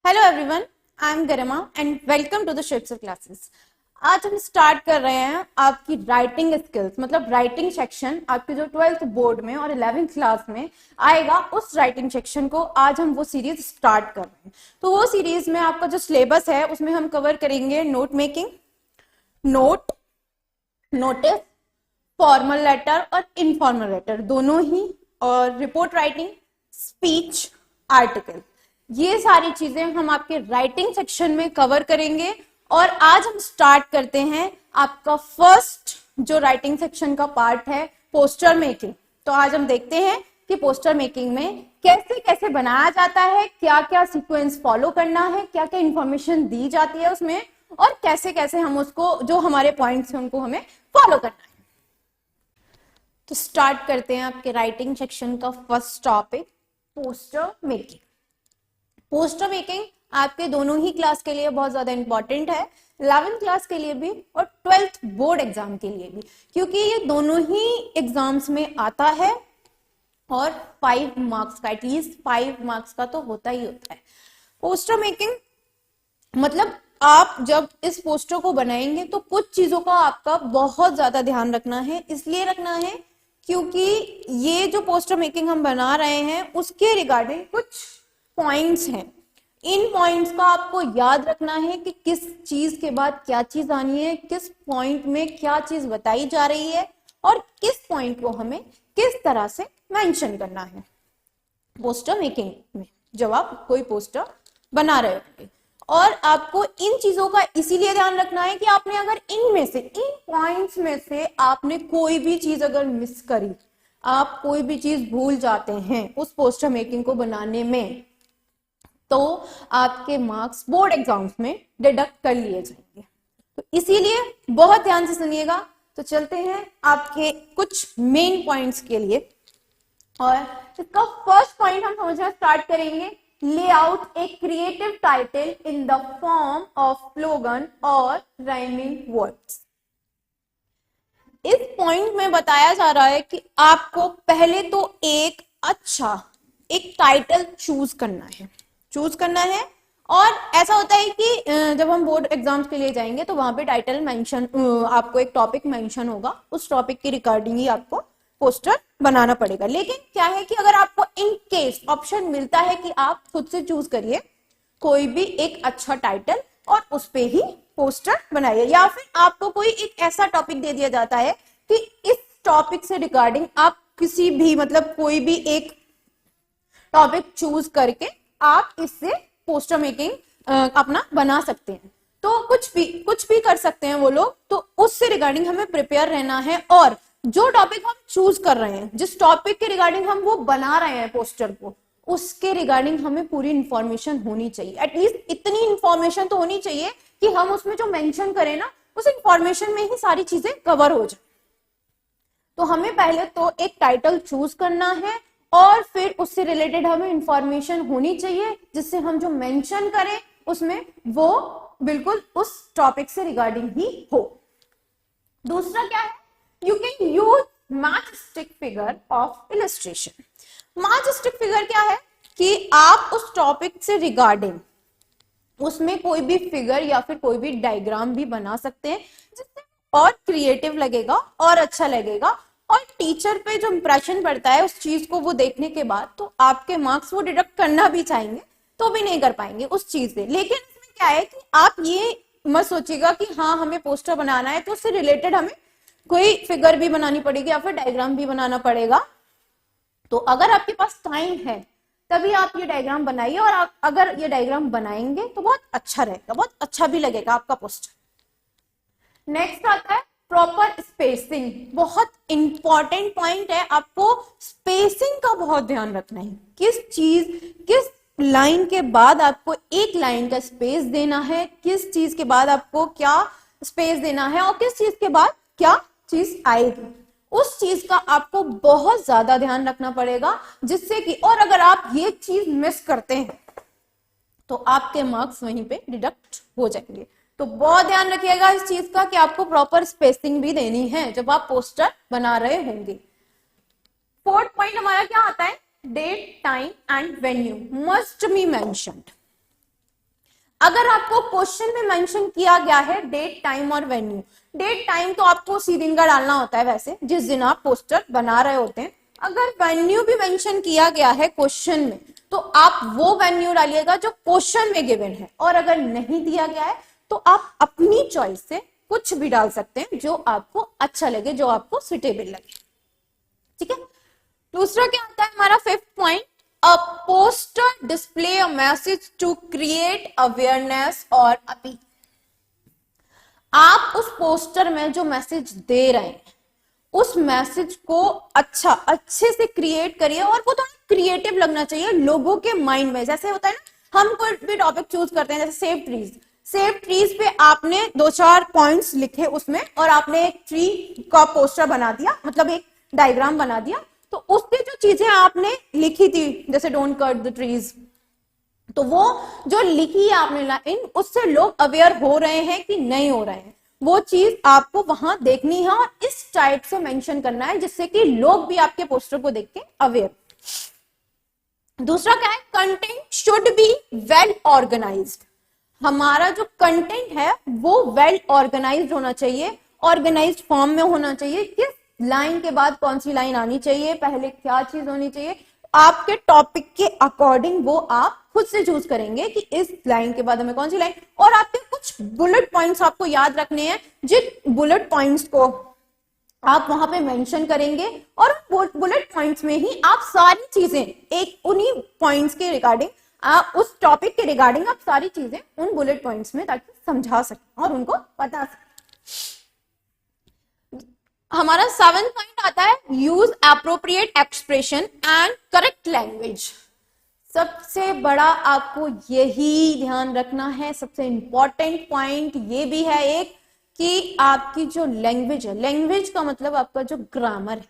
Hello everyone, I am Garima and welcome to the shift classes. आज हम start कर रहे हैं आपकी राइटिंग स्किल्स, मतलब राइटिंग सेक्शन आपके जो 12th बोर्ड में और 11th क्लास में आएगा, उस राइटिंग सेक्शन को आज हम वो सीरीज स्टार्ट कर रहे हैं। तो वो सीरीज में आपका जो सिलेबस है उसमें हम कवर करेंगे note making, note, notice, formal letter और इनफॉर्मल लेटर दोनों ही, और रिपोर्ट राइटिंग, स्पीच, आर्टिकल। ये सारी चीजें हम आपके राइटिंग सेक्शन में कवर करेंगे। और आज हम स्टार्ट करते हैं आपका फर्स्ट जो राइटिंग सेक्शन का पार्ट है, पोस्टर मेकिंग। तो आज हम देखते हैं कि पोस्टर मेकिंग में कैसे कैसे बनाया जाता है, क्या क्या सीक्वेंस फॉलो करना है, क्या क्या इंफॉर्मेशन दी जाती है उसमें, और कैसे कैसे हम उसको, जो हमारे पॉइंट्स हैं उनको हमें फॉलो करना है। तो स्टार्ट करते हैं आपके राइटिंग सेक्शन का first topic, poster making. Poster making आपके दोनों ही क्लास के लिए बहुत ज्यादा इंपॉर्टेंट है, 11th क्लास के लिए भी और 12th बोर्ड एग्जाम के लिए भी, क्योंकि ये दोनों ही एग्जाम्स में आता है और 5 मार्क्स का, एटलीस्ट 5 मार्क्स का तो होता ही होता है। पोस्टर मेकिंग मतलब आप जब इस पोस्टर को बनाएंगे तो कुछ चीजों का आपका बहुत ज्यादा ध्यान रखना है। इसलिए रखना है क्योंकि ये जो पोस्टर मेकिंग हम बना रहे हैं उसके रिगार्डिंग कुछ पॉइंट्स हैं। इन पॉइंट्स का आपको याद रखना है कि किस चीज के बाद क्या चीज आनी है, किस पॉइंट में क्या चीज बताई जा रही है और किस पॉइंट को हमें किस तरह से मेंशन करना है पोस्टर मेकिंग में, जब आप कोई पोस्टर बना रहे होंगे। और आपको इन चीजों का इसीलिए ध्यान रखना है कि आपने अगर इनमें से, इन पॉइंट्स में से आपने कोई भी चीज अगर मिस करी, आप कोई भी चीज भूल जाते हैं उस पोस्टर मेकिंग को बनाने में, तो आपके मार्क्स बोर्ड एग्जाम्स में डिडक्ट कर लिए जाएंगे। तो इसीलिए बहुत ध्यान से सुनिएगा। तो चलते हैं आपके कुछ मेन पॉइंट्स के लिए, और इसका फर्स्ट पॉइंट हम समझना स्टार्ट करेंगे, layout a creative title in the form of slogan और राइमिंग वर्ड्स। इस पॉइंट में बताया जा रहा है कि आपको पहले तो एक टाइटल चूज करना है। और ऐसा होता है कि जब हम बोर्ड एग्जाम्स के लिए जाएंगे तो वहां पे टाइटल मेंशन, आपको एक टॉपिक मेंशन होगा, उस टॉपिक की रिगार्डिंग ही आपको पोस्टर बनाना पड़ेगा। लेकिन क्या है कि अगर आपको इन केस ऑप्शन मिलता है कि आप खुद से चूज करिए कोई भी एक अच्छा टाइटल और उस पे ही पोस्टर बनाइए, या फिर आपको कोई एक ऐसा टॉपिक दे दिया जाता है कि इस टॉपिक से रिगार्डिंग आप किसी भी, मतलब कोई भी एक टॉपिक चूज करके आप इससे पोस्टर मेकिंग अपना बना सकते हैं। तो कुछ भी कर सकते हैं वो लोग, तो उससे रिगार्डिंग हमें प्रिपेयर रहना है। और जो टॉपिक हम चूज कर रहे हैं, जिस टॉपिक के रिगार्डिंग हम वो बना रहे हैं पोस्टर को, उसके रिगार्डिंग हमें पूरी इंफॉर्मेशन होनी चाहिए। एटलीस्ट इतनी इंफॉर्मेशन तो होनी चाहिए कि हम उसमें जो मेंशन करें ना, उस इंफॉर्मेशन में ही सारी चीजें कवर हो जाए। तो हमें पहले तो एक टाइटल चूज करना है और फिर उससे रिलेटेड हमें इंफॉर्मेशन होनी चाहिए, जिससे हम जो मेंशन करें उसमें वो बिल्कुल उस टॉपिक से रिगार्डिंग ही हो। दूसरा क्या है, you can use match stick figure of illustration. Match stick figure क्या है कि आप उस टॉपिक से रिगार्डिंग उसमें कोई भी फिगर या फिर कोई भी डायग्राम भी बना सकते हैं, जिससे और क्रिएटिव लगेगा और अच्छा लगेगा, और टीचर पे जो इंप्रेशन पड़ता है उस चीज को वो देखने के बाद, तो आपके मार्क्स वो डिडक्ट करना भी चाहेंगे तो भी नहीं कर पाएंगे उस चीज से। लेकिन इसमें क्या है कि आप ये मत सोचिएगा कि हाँ हमें पोस्टर बनाना है तो उससे रिलेटेड हमें कोई फिगर भी बनानी पड़ेगी या फिर डायग्राम भी बनाना पड़ेगा। तो अगर आपके पास टाइम है तभी आप ये डायग्राम बनाइए, और आप अगर ये डायग्राम बनाएंगे तो बहुत अच्छा रहेगा, बहुत अच्छा भी लगेगा आपका पोस्टर। नेक्स्ट आता है प्रॉपर स्पेसिंग। बहुत इंपॉर्टेंट पॉइंट है, आपको स्पेसिंग का बहुत ध्यान रखना है। किस लाइन के बाद आपको एक लाइन का स्पेस देना है, किस चीज के बाद आपको क्या स्पेस देना है, और किस चीज के बाद क्या चीज आएगी, उस चीज का आपको बहुत ज्यादा ध्यान रखना पड़ेगा, जिससे कि, और अगर आप ये चीज मिस करते हैं तो आपके मार्क्स वहीं पे डिडक्ट हो जाएंगे। तो बहुत ध्यान रखिएगा इस चीज का कि आपको प्रॉपर स्पेसिंग भी देनी है जब आप पोस्टर बना रहे होंगे। फोर्थ पॉइंट हमारा क्या आता है, date, time and venue must be mentioned. अगर आपको क्वेश्चन में मेंशन किया गया है डेट, टाइम और वेन्यू, डेट टाइम तो आपको उसी दिन का डालना होता है वैसे जिस दिन आप पोस्टर बना रहे होते हैं। अगर वेन्यू भी मेंशन किया गया है क्वेश्चन में तो आप वो वेन्यू डालिएगा जो क्वेश्चन में गिवन है, और अगर नहीं दिया गया है तो आप अपनी चॉइस से कुछ भी डाल सकते हैं जो आपको अच्छा लगे, जो आपको सुटेबल लगे। ठीक है, दूसरा क्या आता है हमारा fifth point, a poster display a message to create awareness और अपील। आप उस पोस्टर में जो मैसेज दे रहे हैं उस मैसेज को अच्छे से क्रिएट करिए, और वो थोड़ा क्रिएटिव लगना चाहिए लोगों के माइंड में। जैसे होता है ना, हम कोई भी टॉपिक चूज करते हैं, जैसे सेव ट्रीज, सेव ट्रीज पे आपने 2-4 पॉइंट्स लिखे उसमें, और आपने एक ट्री का पोस्टर बना दिया, मतलब एक डायग्राम बना दिया, तो उससे जो चीजें आपने लिखी थी जैसे डोंट कट द ट्रीज, तो वो जो लिखी है आपने लाइन, उससे लोग अवेयर हो रहे हैं कि नहीं हो रहे हैं, वो चीज आपको वहां देखनी है और इस टाइप से मेंशन करना है जिससे कि लोग भी आपके पोस्टर को देख के अवेयर। दूसरा क्या है, content should be well organised. हमारा जो कंटेंट है वो वेल ऑर्गेनाइज्ड होना चाहिए, ऑर्गेनाइज्ड फॉर्म में होना चाहिए। किस लाइन के बाद कौन सी लाइन आनी चाहिए, पहले क्या चीज होनी चाहिए, आपके टॉपिक के अकॉर्डिंग वो आप खुद से चूज करेंगे कि इस लाइन के बाद हमें कौन सी लाइन, और आपके कुछ बुलेट पॉइंट्स आपको याद रखने हैं, जिन बुलेट पॉइंट्स को आप वहां पे मेंशन करेंगे, और बुलेट पॉइंट्स में ही आप सारी चीजें एक उन्हीं पॉइंट्स के रिगार्डिंग, आप उस टॉपिक के रिगार्डिंग आप सारी चीजें उन बुलेट पॉइंट्स में ताकि समझा सके और उनको बता सके। हमारा 7th पॉइंट आता है, use appropriate expression and correct language. सबसे बड़ा आपको यही ध्यान रखना है, सबसे इंपॉर्टेंट पॉइंट ये भी है एक, कि आपकी जो लैंग्वेज है, लैंग्वेज का मतलब आपका जो ग्रामर है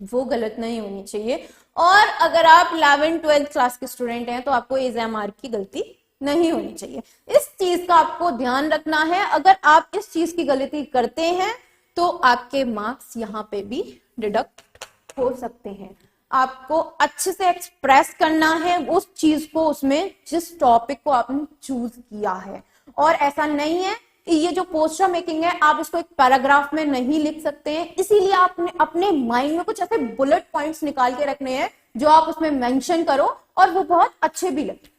वो गलत नहीं होनी चाहिए। और अगर आप 11th-12th क्लास के स्टूडेंट हैं तो आपको एग्जाम की गलती नहीं होनी चाहिए। इस चीज का आपको ध्यान रखना है। अगर आप इस चीज की गलती करते हैं तो आपके मार्क्स यहाँ पे भी डिडक्ट हो सकते हैं। आपको अच्छे से एक्सप्रेस करना है उस चीज को, उसमें जिस टॉपिक को आपने चूज किया है। और ऐसा नहीं है कि ये जो पोस्टर मेकिंग है आप इसको एक पैराग्राफ में नहीं लिख सकते हैं, इसीलिए आपने अपने माइंड में कुछ ऐसे बुलेट पॉइंट्स निकाल के रखने हैं जो आप उसमें मेंशन करो और वो बहुत अच्छे भी लगे।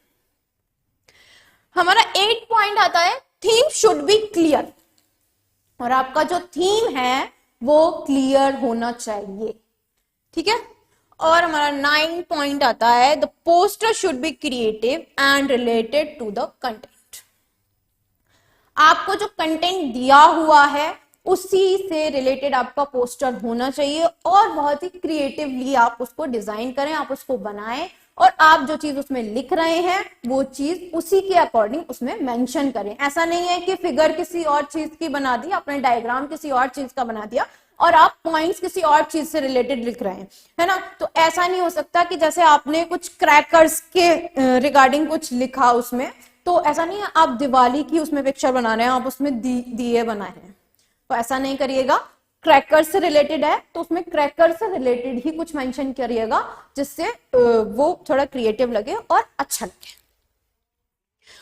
हमारा 8 पॉइंट आता है, थीम शुड बी क्लियर। और आपका जो थीम है वो क्लियर होना चाहिए। ठीक है, और हमारा 9 पॉइंट आता है, the poster should be creative and related to the content. आपको जो कंटेंट दिया हुआ है उसी से रिलेटेड आपका पोस्टर होना चाहिए, और बहुत ही क्रिएटिवली आप उसको डिजाइन करें, आप उसको बनाएं, और आप जो चीज उसमें लिख रहे हैं वो चीज उसी के अकॉर्डिंग उसमें मेंशन करें। ऐसा नहीं है कि फिगर किसी और चीज की बना दी, आपने डायग्राम किसी और चीज का बना दिया और आप पॉइंट्स किसी और चीज से रिलेटेड लिख रहे हैं, है ना। तो ऐसा नहीं हो सकता कि जैसे आपने कुछ क्रैकर्स के रिगार्डिंग कुछ लिखा उसमें, तो ऐसा नहीं है आप दिवाली की उसमें पिक्चर बना रहे हैं, आप उसमें दिए बनाए हैं, तो ऐसा नहीं करिएगा। क्रैकर से रिलेटेड है तो उसमें क्रैकर से रिलेटेड ही कुछ मेंशन करिएगा जिससे वो थोड़ा क्रिएटिव लगे और अच्छा लगे,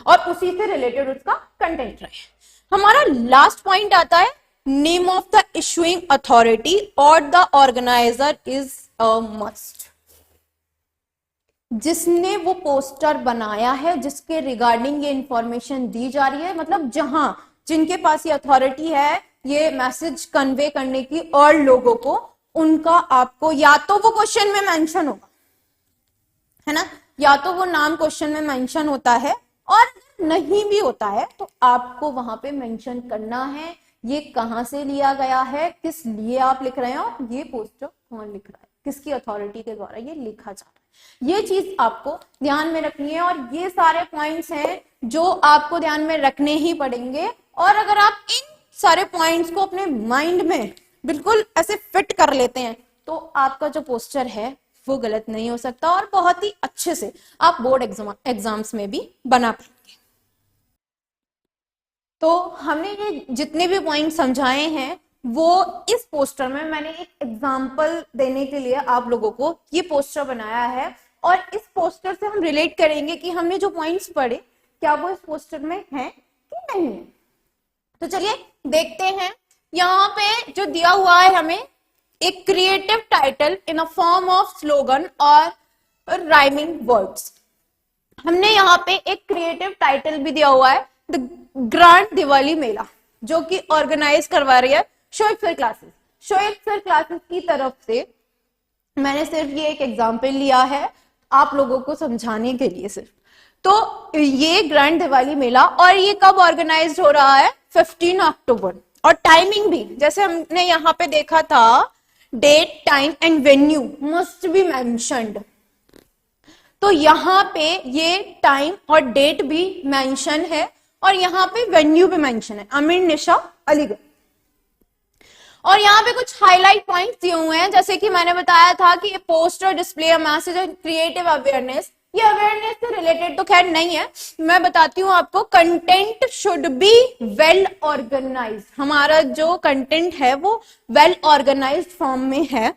और उसी से रिलेटेड उसका कंटेंट रहे। हमारा लास्ट पॉइंट आता है, name of the issuing authority और the organiser is a must. जिसने वो पोस्टर बनाया है, जिसके रिगार्डिंग ये इंफॉर्मेशन दी जा रही है, मतलब जहां जिनके पास ये अथॉरिटी है ये मैसेज कन्वे करने की और लोगों को, उनका आपको या तो वो क्वेश्चन में मेंशन होगा, है ना, या तो वो नाम क्वेश्चन में मेंशन होता है, और नहीं भी होता है तो आपको वहां पे मेंशन करना है ये कहां से लिया गया है, किस लिए आप लिख रहे हो, ये पोस्टर कौन लिख रहा है, किसकी अथॉरिटी के द्वारा ये लिखा जा रहा है। ये चीज आपको ध्यान में रखनी है, और ये सारे पॉइंट्स हैं जो आपको ध्यान में रखने ही पड़ेंगे। और अगर आप इन सारे पॉइंट्स को अपने माइंड में बिल्कुल ऐसे फिट कर लेते हैं तो आपका जो पोस्टर है वो गलत नहीं हो सकता, और बहुत ही अच्छे से आप बोर्ड एग्जाम्स में भी बना पाएंगे। तो हमने ये जितने भी पॉइंट समझाए हैं वो इस पोस्टर में मैंने एक एग्जाम्पल देने के लिए आप लोगों को ये पोस्टर बनाया है, और इस पोस्टर से हम रिलेट करेंगे कि हमने जो पॉइंट्स पढ़े क्या वो इस पोस्टर में है कि नहीं है। तो चलिए देखते हैं। यहाँ पे जो दिया हुआ है हमें एक creative title in a form of slogan और राइमिंग वर्ड्स। हमने यहाँ पे एक क्रिएटिव टाइटल भी दिया हुआ है, द ग्रैंड दिवाली मेला, जो कि ऑर्गेनाइज करवा रही है Shoaib sir classes. Shoaib sir classes की तरफ से मैंने सिर्फ ये एक एग्जाम्पल लिया है आप लोगों को समझाने के लिए सिर्फ। तो ये ग्रैंड दिवाली मेला, और ये कब ऑर्गेनाइज हो रहा है? 15 अक्टूबर। और टाइमिंग भी जैसे हमने यहाँ पे देखा था, date, time and venue must be mentioned. तो यहाँ पे ये टाइम और डेट भी मेंशन है और यहाँ पे वेन्यू भी मेंशन है, अमीर निशा अलीगढ़। और यहाँ पे कुछ हाईलाइट पॉइंट्स दिए हुए हैं, जैसे कि मैंने बताया था कि poster display a message and creative awareness. ये अवेयरनेस से रिलेटेड तो खैर नहीं है, मैं बताती हूँ आपको। Content should be well organise. हमारा जो कंटेंट है वो वेल ऑर्गेनाइज्ड फॉर्म में है,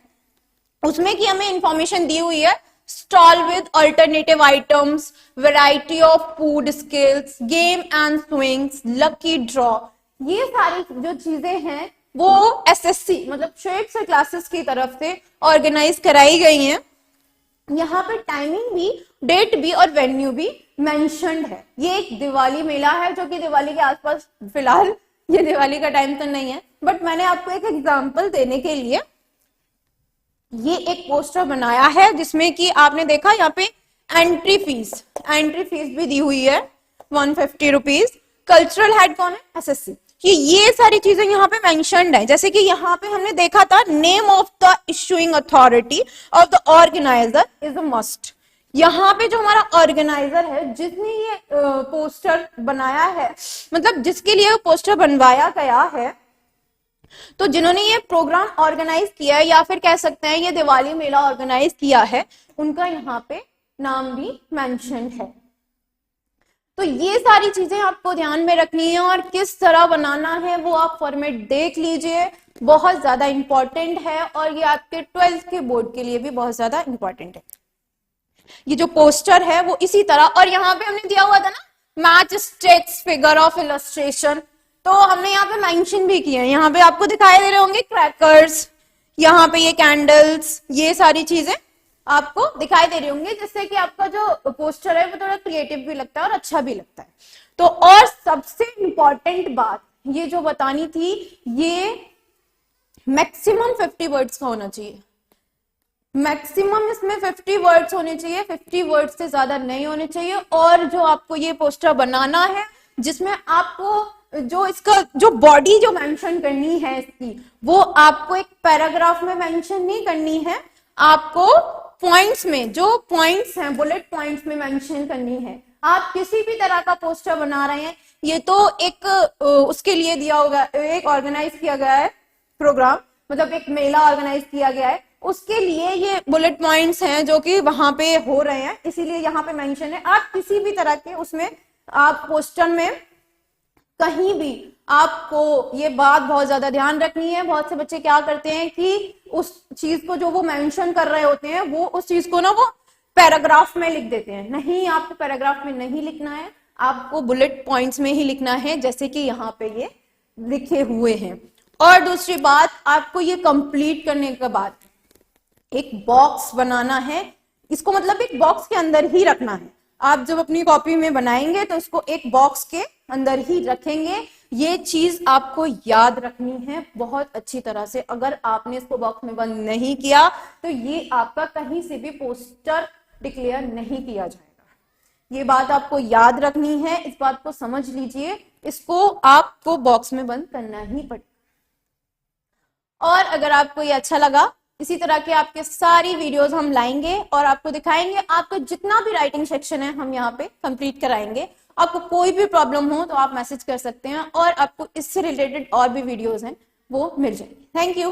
उसमें कि हमें इंफॉर्मेशन दी हुई है stall with alternative items, variety of food skills, game and swings, lucky draw. ये सारी जो चीजें हैं वो एसएससी मतलब शोएब सर क्लासेस की तरफ से ऑर्गेनाइज कराई गई हैं। यहाँ पे टाइमिंग भी, डेट भी और वेन्यू भी मेंशन्ड है। ये एक दिवाली मेला है जो कि दिवाली के आसपास, फिलहाल ये दिवाली का टाइम तो नहीं है, बट मैंने आपको एक एग्जांपल देने के लिए ये एक पोस्टर बनाया है, जिसमें कि आपने देखा यहाँ पे एंट्री फीस भी दी हुई है 150 रुपीज। कल्चरल हेड कौन है? एसएससी। ये सारी चीजें यहाँ पे मेंशन्ड है। जैसे कि यहाँ पे हमने देखा था, name of the issuing authority of the organiser is a must. यहाँ पे जो हमारा ऑर्गेनाइजर है, जिसने ये पोस्टर बनाया है, मतलब जिसके लिए पोस्टर बनवाया गया है, तो जिन्होंने ये प्रोग्राम ऑर्गेनाइज किया है, या फिर कह सकते हैं ये दिवाली मेला ऑर्गेनाइज किया है, उनका यहाँ पे नाम भी मेंशन्ड है। तो ये सारी चीजें आपको ध्यान में रखनी है, और किस तरह बनाना है वो आप फॉर्मेट देख लीजिए, बहुत ज्यादा इंपॉर्टेंट है, और ये आपके 12th के बोर्ड के लिए भी बहुत ज्यादा इंपॉर्टेंट है। ये जो पोस्टर है वो इसी तरह, और यहाँ पे हमने दिया हुआ था ना match sticks figure of illustration, तो हमने यहाँ पे मेंशन भी किया है। यहाँ पे आपको दिखाई दे रहे होंगे क्रैकर्स, यहाँ पे ये कैंडल्स, ये सारी चीजें आपको दिखाई दे रही होंगी, जिससे कि आपका जो पोस्टर है वो थोड़ा क्रिएटिव भी लगता है और अच्छा भी लगता है। तो और सबसे इंपॉर्टेंट बात ये जो बतानी थी, ये मैक्सिमम 50 वर्ड्स का होना चाहिए। मैक्सिमम इसमें 50 वर्ड्स होने चाहिए, 50 वर्ड्स से ज्यादा नहीं होने चाहिए। और जो आपको ये पोस्टर बनाना है, जिसमें आपको जो इसका जो बॉडी जो मेंशन करनी है इसकी, वो आपको एक पैराग्राफ में मेंशन नहीं करनी है, आपको पॉइंट्स में, जो पॉइंट्स हैं बुलेट पॉइंट्स में मेंशन करनी है। आप किसी भी तरह का पोस्टर बना रहे हैं, ये तो एक उसके लिए दिया होगा, एक ऑर्गेनाइज किया गया है प्रोग्राम, मतलब एक मेला ऑर्गेनाइज किया गया है, उसके लिए ये बुलेट पॉइंट्स हैं जो कि वहां पे हो रहे हैं, इसीलिए यहाँ पे मेंशन है। आप किसी भी तरह के उसमें, आप पोस्टर में कहीं भी, आपको ये बात बहुत ज्यादा ध्यान रखनी है। बहुत से बच्चे क्या करते हैं कि उस चीज को जो वो मेंशन कर रहे होते हैं, वो उस चीज को ना वो पैराग्राफ में लिख देते हैं। नहीं, आपको पैराग्राफ में नहीं लिखना है, आपको बुलेट पॉइंट्स में ही लिखना है, जैसे कि यहाँ पे ये लिखे हुए हैं। और दूसरी बात, आपको ये कंप्लीट करने के बाद एक बॉक्स बनाना है, इसको मतलब एक बॉक्स के अंदर ही रखना है। आप जब अपनी कॉपी में बनाएंगे तो इसको एक बॉक्स के अंदर ही रखेंगे। ये चीज आपको याद रखनी है बहुत अच्छी तरह से। अगर आपने इसको बॉक्स में बंद नहीं किया तो ये आपका कहीं से भी पोस्टर डिक्लेयर नहीं किया जाएगा। ये बात आपको याद रखनी है, इस बात को समझ लीजिए, इसको आपको बॉक्स में बंद करना ही पड़ेगा। और अगर आपको ये अच्छा लगा, इसी तरह के आपके सारी वीडियोस हम लाएंगे और आपको दिखाएंगे। आपका जितना भी राइटिंग सेक्शन है हम यहाँ पे कंप्लीट कराएंगे। आपको कोई भी प्रॉब्लम हो तो आप मैसेज कर सकते हैं, और आपको इससे रिलेटेड और भी वीडियोस हैं वो मिल जाएंगे। Thank you.